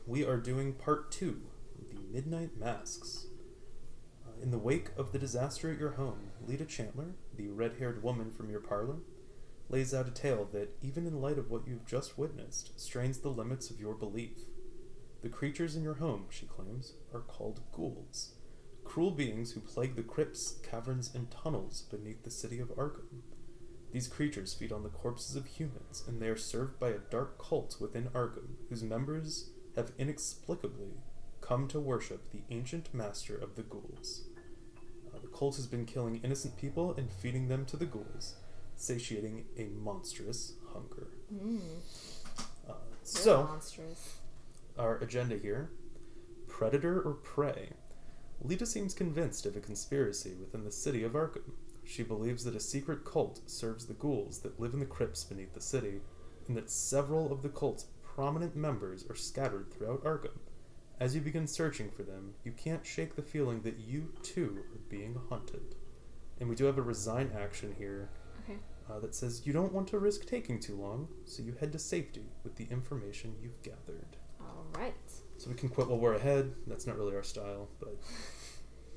we are doing part 2, the Midnight Masks. In the wake of the disaster at your home, Lita Chandler, the red-haired woman from your parlor, lays out a tale that, even in light of what you've just witnessed, strains the limits of your belief. The creatures in your home, she claims, are called ghouls, cruel beings who plague the crypts, caverns, and tunnels beneath the city of Arkham. These creatures feed on the corpses of humans, and they are served by a dark cult within Arkham, whose members have inexplicably come to worship the ancient master of the ghouls. The cult has been killing innocent people and feeding them to the ghouls, satiating a monstrous hunger. So, monstrous. Our agenda here: predator or prey? Lita seems convinced of a conspiracy within the city of Arkham. She believes that a secret cult serves the ghouls that live in the crypts beneath the city, and that several of the cult's prominent members are scattered throughout Arkham. As you begin searching for them, you can't shake the feeling that you, too, are being hunted. And we do have a resign action here that says you don't want to risk taking too long, so you head to safety with the information you've gathered. All right. So we can quit while we're ahead. That's not really our style, but...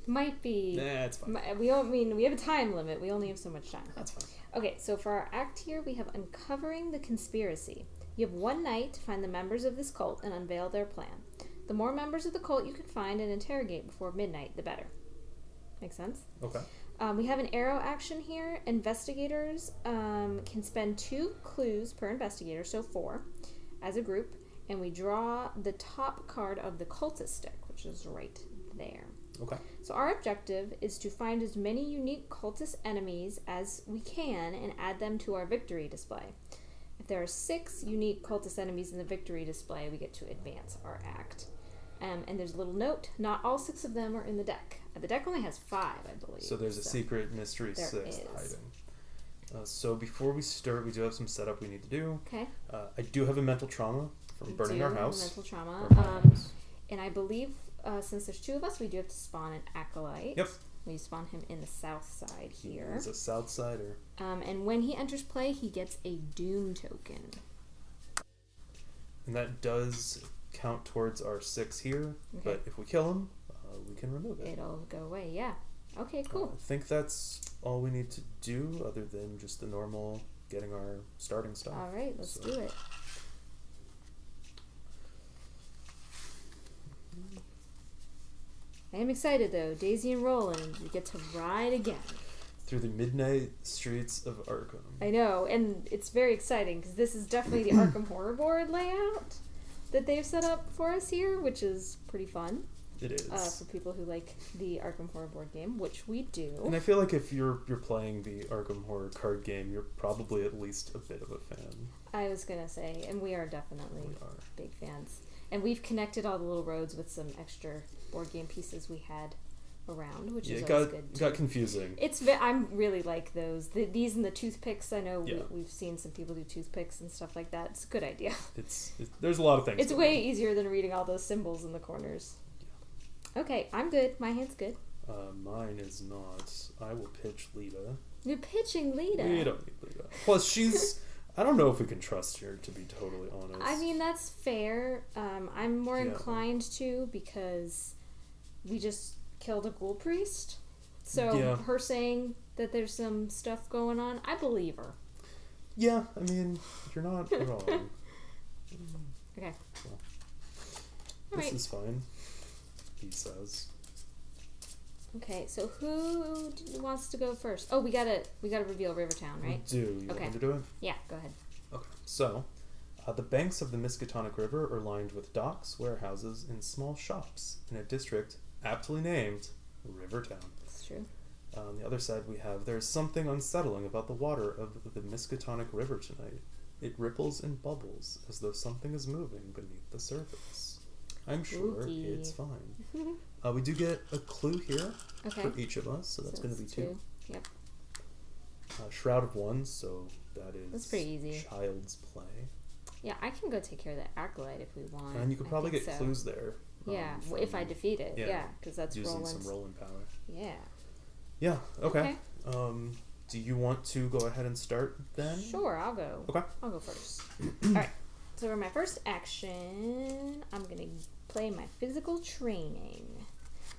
Might be. Nah, it's fine. We have a time limit. We only have so much time. That's fine. Okay, so for our act here, we have uncovering the conspiracy. You have one night to find the members of this cult and unveil their plan. The more members of the cult you can find and interrogate before midnight, the better. Make sense? Okay. We have an arrow action here. Investigators can spend 2 clues per investigator, so 4, as a group, and we draw the top card of the cultist stick, which is right there. Okay. So our objective is to find as many unique cultist enemies as we can and add them to our victory display. If there are 6 unique cultist enemies in the victory display, we get to advance our act. And there's a little note, not all 6 of them are in the deck. The deck only has 5, I believe. So there's a secret mystery 6 hiding. So before we start, we do have some setup we need to do. Okay. I do have a mental trauma from burning our house. Mental trauma. And I believe since there's 2 of us, we do have to spawn an acolyte. Yep. We spawn him in the south side here. He's a south sider. And when he enters play, he gets a Doom token. And that does count towards our 6 here, but if we kill him, we can remove it. It'll go away, yeah. Okay, cool. I think that's all we need to do other than just the normal getting our starting stuff. All right, let's do it. I am excited, though. Daisy and Roland, we get to ride again. Through the midnight streets of Arkham. I know, and it's very exciting, because this is definitely the Arkham Horror board layout that they've set up for us here, which is pretty fun. It is. For people who like the Arkham Horror board game, which we do. And I feel like if you're playing the Arkham Horror card game, you're probably at least a bit of a fan. I was going to say, and we are definitely big fans. And we've connected all the little roads with some extra board game pieces we had around, which is always good. It got confusing. I'm really like those. These and the toothpicks. I know we've seen some people do toothpicks and stuff like that. It's a good idea. There's a lot of things. It's way easier than reading all those symbols in the corners. Yeah. Okay, I'm good. My hand's good. Mine is not. I will pitch Lita. You're pitching Lita. We don't need Lita. Plus, she's... I don't know if we can trust her, to be totally honest. I mean, that's fair. I'm more inclined to, because we just killed a ghoul priest. So her saying that there's some stuff going on, I believe her. Yeah, I mean, you're not wrong. Okay. Well, this is fine, he says. Okay, so who wants to go first? Oh, we gotta reveal Rivertown, right? We do. You want me to do it? Yeah, go ahead. Okay, so the banks of the Miskatonic River are lined with docks, warehouses, and small shops in a district aptly named Rivertown. That's true. On the other side, there's something unsettling about the water of the Miskatonic River tonight. It ripples and bubbles as though something is moving beneath the surface. I'm sure it's fine. We do get a clue here for each of us, so that's going to be 2. Yep. Shroud of One, so that's pretty easy. Child's Play. Yeah, I can go take care of that acolyte if we want. And you could probably get clues there. Yeah, if I defeat it. Yeah, because that's using some rolling power. Yeah. Yeah. Okay. Do you want to go ahead and start then? Sure, I'll go. Okay. I'll go first. All right. So for my first action, I'm going to play my physical training.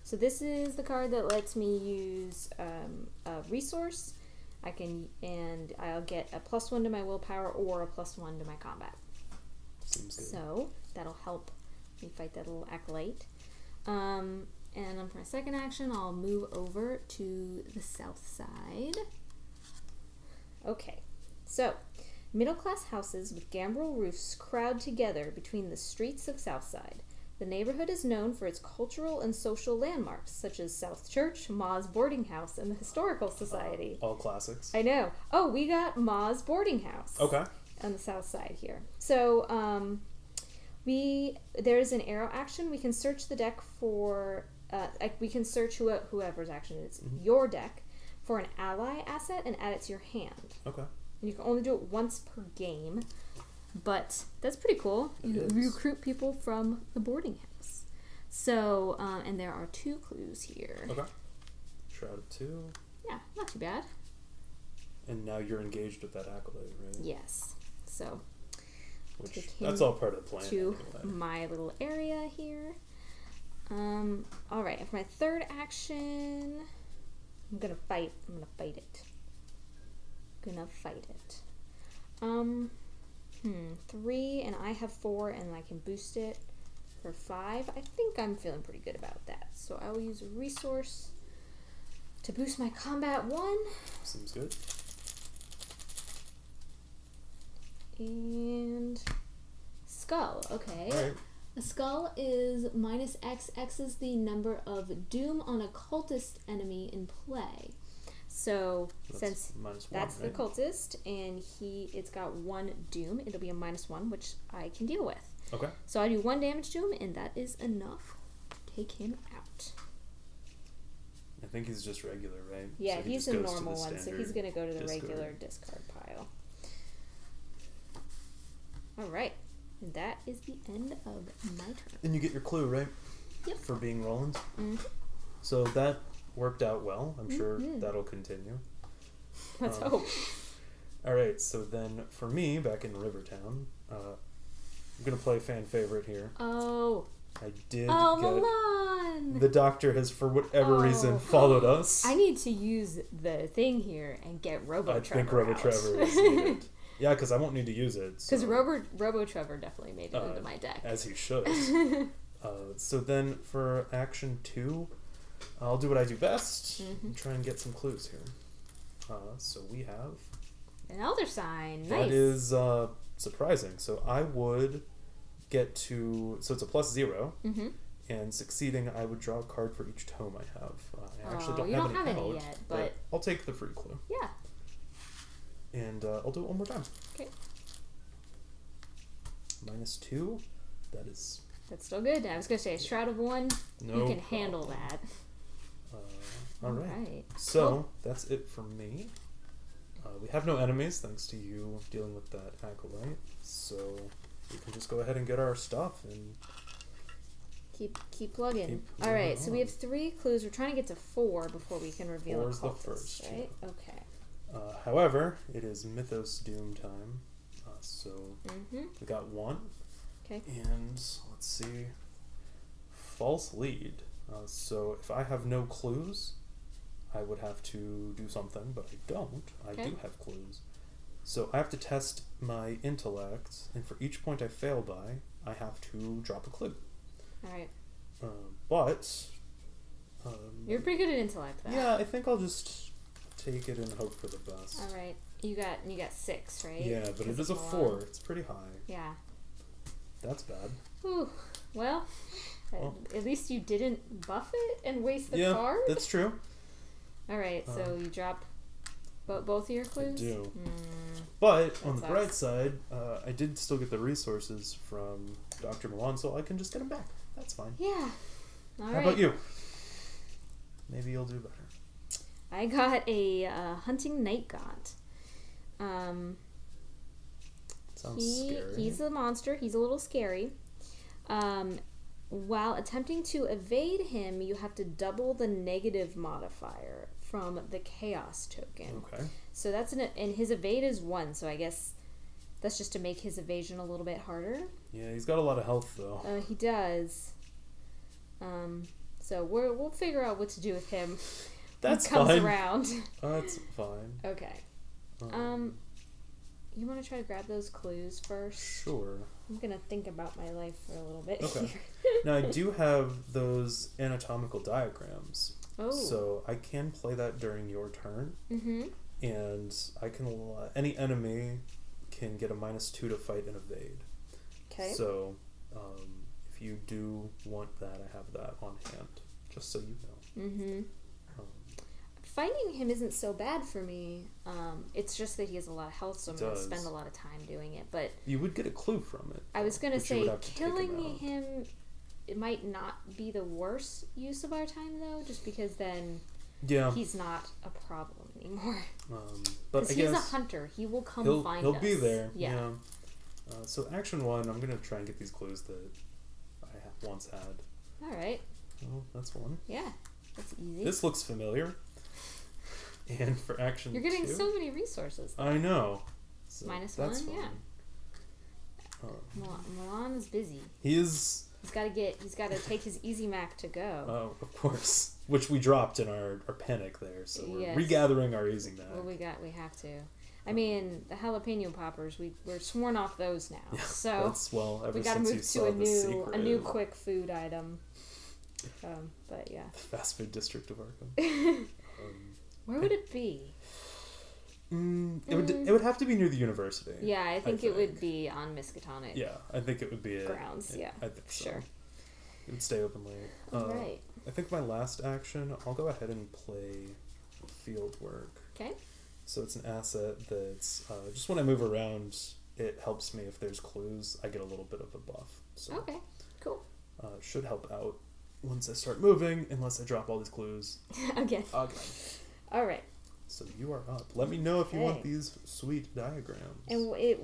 So this is the card that lets me use a resource. I'll get a +1 to my willpower or a +1 to my combat. Seems good. So that'll help me fight that little acolyte. And then for my second action, I'll move over to the south side. Okay, so middle-class houses with gambrel roofs crowd together between the streets of Southside. The neighborhood is known for its cultural and social landmarks, such as South Church, Ma's Boarding House, and the Historical Society. All classics. I know. Oh, we got Ma's Boarding House. Okay. On the south side here. So, there's an arrow action. We can search the deck for, we can search whoever's action it is, your deck, for an ally asset and add it to your hand. Okay. And you can only do it once per game. But that's pretty cool. You recruit people from the boarding house. So, and there are 2 clues here. Okay. Shroud of 2. Yeah, not too bad. And now you're engaged with that acolyte, right? Yes. So, that's all part of the plan. To anyway. My little area here. All right. For my third action, I'm gonna fight it. 3, and I have 4, and I can boost it for 5. I think I'm feeling pretty good about that. So I will use a resource to boost my combat 1. Seems good. And skull. Okay. All right. A skull is -X. X is the number of doom on a cultist enemy in play. So since that's the cultist, and it's got 1 doom, it'll be a -1, which I can deal with. Okay. So I do 1 damage to him, and that is enough. Take him out. I think he's just regular, right? Yeah, so he's a normal one, so he's going to go to the discard. regular discard pile. All right. And that is the end of my turn. And you get your clue, right? Yep. For being Roland. Mm-hmm. So that worked out well. I'm sure that'll continue. Let's hope. All right, so then for me, back in Rivertown, I'm going to play a fan favorite here. Oh. I did Milan! The doctor has, for whatever reason, followed us. I need to use the thing here and get Robo-Trevor I think Robo-Trevor is needed. Yeah, because I won't need to use it. Because Robo-Trevor definitely made it into my deck. As he should. So then for action 2, I'll do what I do best and try and get some clues here. So we have... An Elder Sign. Nice. That is surprising. So I would get to... So it's a +0. Mm-hmm. And succeeding, I would draw a card for each tome I have. I actually don't have any yet, but I'll take the free clue. Yeah. And I'll do it one more time. Okay. -2. That's still good. I was going to say a Shroud of 1. No you can problem. handle that. All right. So that's it for me. We have no enemies thanks to you dealing with that acolyte. So we can just go ahead and get our stuff and keep plugging. All right. So we have 3 clues. We're trying to get to 4 before we can reveal a cultist, the first, right? yeah. Okay. However, it is Mythos Doom time. So we got 1. Okay. And let's see. False lead. So if I have no clues, I would have to do something, but I don't. I do have clues. So I have to test my intellect, and for each point I fail by, I have to drop a clue. All right. But... You're pretty good at intellect, though. Yeah, I think I'll just take it and hope for the best. All right. You got 6, right? Yeah, but it is a 4. It's pretty high. Yeah. That's bad. Ooh. Well, at least you didn't buff it and waste the card. Yeah, that's true. All right, so you drop both of your clues? I do. But on the sucks. bright side, I did still get the resources from Dr. Milan, so I can just get them back. That's fine. Yeah. How about you? Maybe you'll do better. I got a Hunting Night Gaunt. Sounds scary. He's a monster. He's a little scary. While attempting to evade him, you have to double the negative modifier from the Chaos token. Okay. So that's and his evade is 1. So I guess That's just to make his evasion a little bit harder. Yeah, he's got a lot of health, though. He does. So we'll figure out what to do with him. That's he comes fine. around. That's fine. Okay. You want to try to grab those clues first? Sure. I'm gonna think about my life for a little bit. Okay. Here. Now, I do have those anatomical diagrams. Oh. So I can play that during your turn. Mm-hmm. And I can... any enemy can get a -2 to fight and evade. Okay. So, if you do want that, I have that on hand, just so you know. Mm-hmm. Fighting him isn't so bad for me. It's just that he has a lot of health, so I'm going to spend a lot of time doing it. But you would get a clue from it. I was going to say, killing him, it might not be the worst use of our time, though, just because then he's not a problem anymore. But because he's a hunter. He will find us. He'll be there. Yeah. So action 1, I'm going to try and get these clues that I once had. All right. Well, that's one. Yeah, that's easy. This looks familiar. And for action 2... You're getting so many resources, though. I know. So -1, yeah. Milan is busy. He's got to take his Easy Mac to go. Oh, of course. Which we dropped in our panic there, so we're regathering our Easy Mac. Well, we have to. I mean, the jalapeno poppers, we're sworn off those now. Yeah, so ever we got to since move you saw to a new quick food item. But yeah. The fast food district of Arkham. Where would it be? It would have to be near the university. Yeah, I think it would be on Miskatonic. Yeah, I think it would be grounds. Yeah, I think so. Sure. It would stay open late. Right. I think my last action, I'll go ahead and play field work. Okay. So it's an asset that's just when I move around, it helps me if there's clues. I get a little bit of a buff. So okay. Cool. Should help out once I start moving, unless I drop all these clues again. All right. So you are up. Let me know if you want these sweet diagrams. And it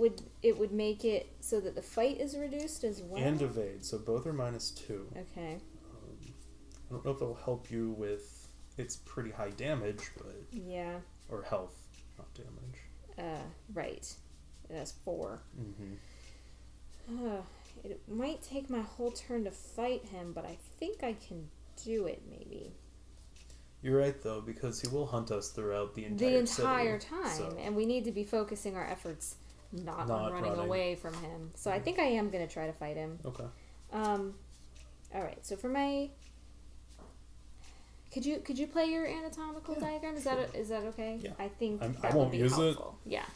would make it so that the fight is reduced as well. And evade. So both are -2. Okay. I don't know if it'll help you with its pretty high damage, but yeah. Or health, not damage. Right. It has 4. Mm-hmm. It might take my whole turn to fight him, but I think I can do it. Maybe. You're right, though, because he will hunt us throughout the entire time, so. And we need to be focusing our efforts not on running away from him. So I think I am going to try to fight him. Okay. All right. So for my, could you play your anatomical diagram? Is that okay? Yeah. I think I won't use helpful. Yeah.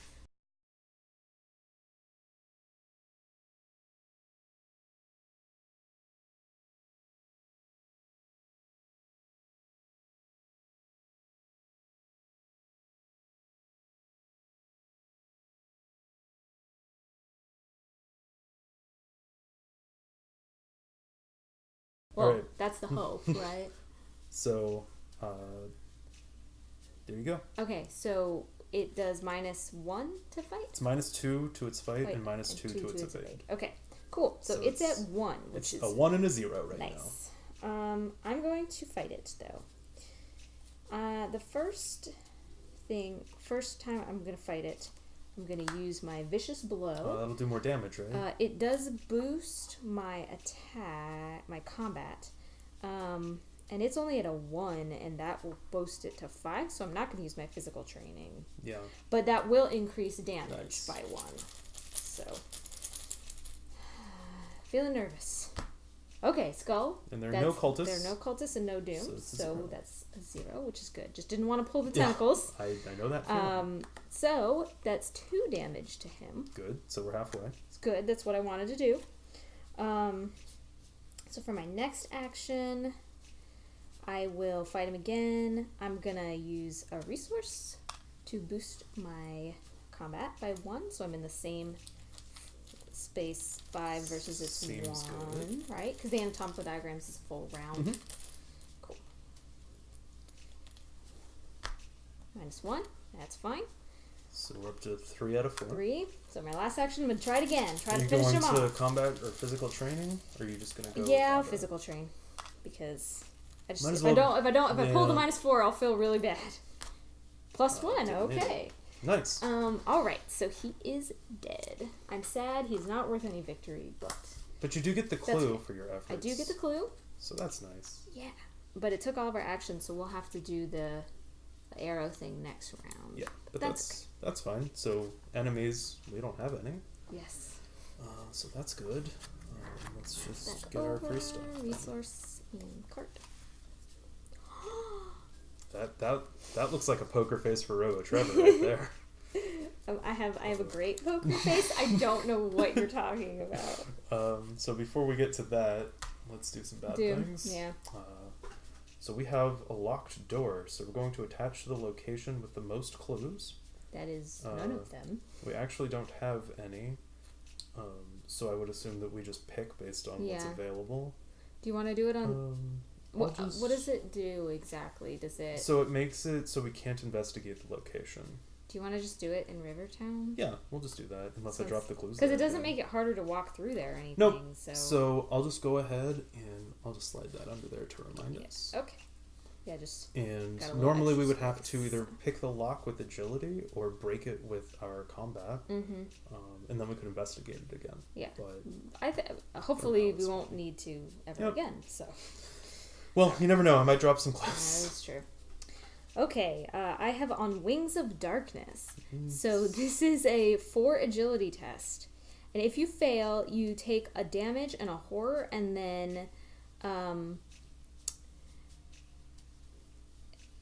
Well, that's the hope, right? So, there you go. Okay, so it does -1 to fight? It's -2 to its fight and -2 to its evade. Okay, cool. So it's at 1, which is a 1 and a 0 right nice. Now. I'm going to fight it, though. The first time I'm going to fight it, I'm going to use my Vicious Blow. That'll do more damage, right? It does boost my attack, my combat. And it's only at a 1, and that will boost it to 5, so I'm not going to use my physical training. Yeah. But that will increase damage by 1. So, feeling nervous. Okay, Skull. And there are no cultists. There are no cultists and no doom, so that's a 0, which is good. Just didn't want to pull the Yeah, tentacles. I know that feeling. So that's 2 damage to him. Good, so we're halfway. It's good, that's what I wanted to do. So for my next action, I will fight him again. I'm gonna use a resource to boost my combat by 1, so I'm in the same space 5 versus its Seems 1, good. right? Because the anatomical diagrams is a full round. Mm-hmm. Cool. -1, that's fine. So we're up to 3 out of 4. 3. So my last action, I'm gonna try it again. Try Are to you finish him going to off. combat or physical training, or are you just gonna go? Yeah, combat? physical train, because I just Might as if I well- pull the -4, I'll feel really bad. +1, didn't need okay. Nice. Alright, so he is dead. I'm sad he's not worth any victory, But you do get the clue for your efforts. I do get the clue. So that's nice. Yeah. But it took all of our actions, so we'll have to do the arrow thing next round. Yeah, but that's fine. So enemies, we don't have any. Yes. So that's good. Let's just get over. our free stuff. Resource in cart. That looks like a poker face for Robo Trevor right there. I have a great poker face. I don't know what you're talking about. So before we get to that, let's do some bad things. Yeah. So we have a locked door. So we're going to attach to the location with the most clues. That is none of them. We actually don't have any. So I would assume that we just pick based on what's available. Do you want to do it on... what does it do exactly? Does it... So it makes it so we can't investigate the location. Do you want to just do it in Rivertown? Yeah, we'll just do that, unless I drop the clues. Because it doesn't make it harder to walk through there or anything. Nope. So I'll just go ahead and I'll just slide that under there to remind us. Okay. Yeah, just... And normally we would have to either pick the lock with agility or break it with our combat. Mm-hmm. And then we could investigate it again. Yeah. But hopefully we won't need to ever again, so... Well, you never know. I might drop some clues. That is true. Okay, I have on Wings of Darkness. So this is a 4 agility test. And if you fail, you take a damage and a horror, and then...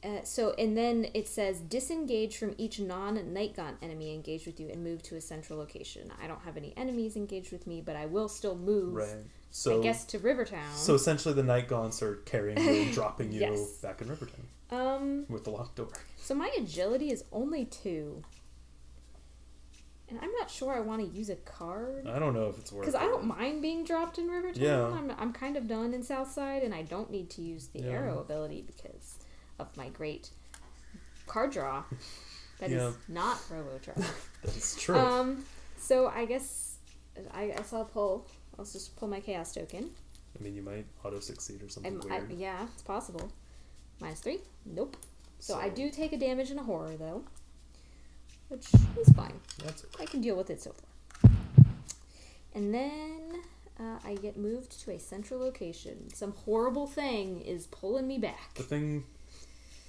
and then it says disengage from each non-Nightgaunt enemy engaged with you and move to a central location. I don't have any enemies engaged with me, but I will still move. Right. So I guess to Rivertown. So essentially, the Night Gaunts are carrying you and dropping you back in Rivertown. With the locked door. So my agility is only 2. And I'm not sure I want to use a card. I don't know if it's worth it. Because I don't mind being dropped in Rivertown. Yeah. I'm kind of done in Southside, and I don't need to use the arrow ability because of my great card draw. That is not Robo-Draw. That is true. So I guess I'll just pull my Chaos token. I mean, you might auto-succeed or something weird. Yeah, it's possible. -3? Nope. So I do take a damage and a horror, though. Which is fine. That's okay. I can deal with it so far. And then I get moved to a central location. Some horrible thing is pulling me back. The thing...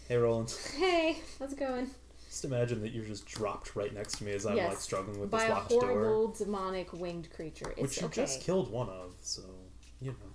Hey, Roland. Hey, how's it going? Just imagine that you're just dropped right next to me as I'm like struggling with this locked door. door. By a horrible, demonic winged creature. It's which you just killed one of, so, you know.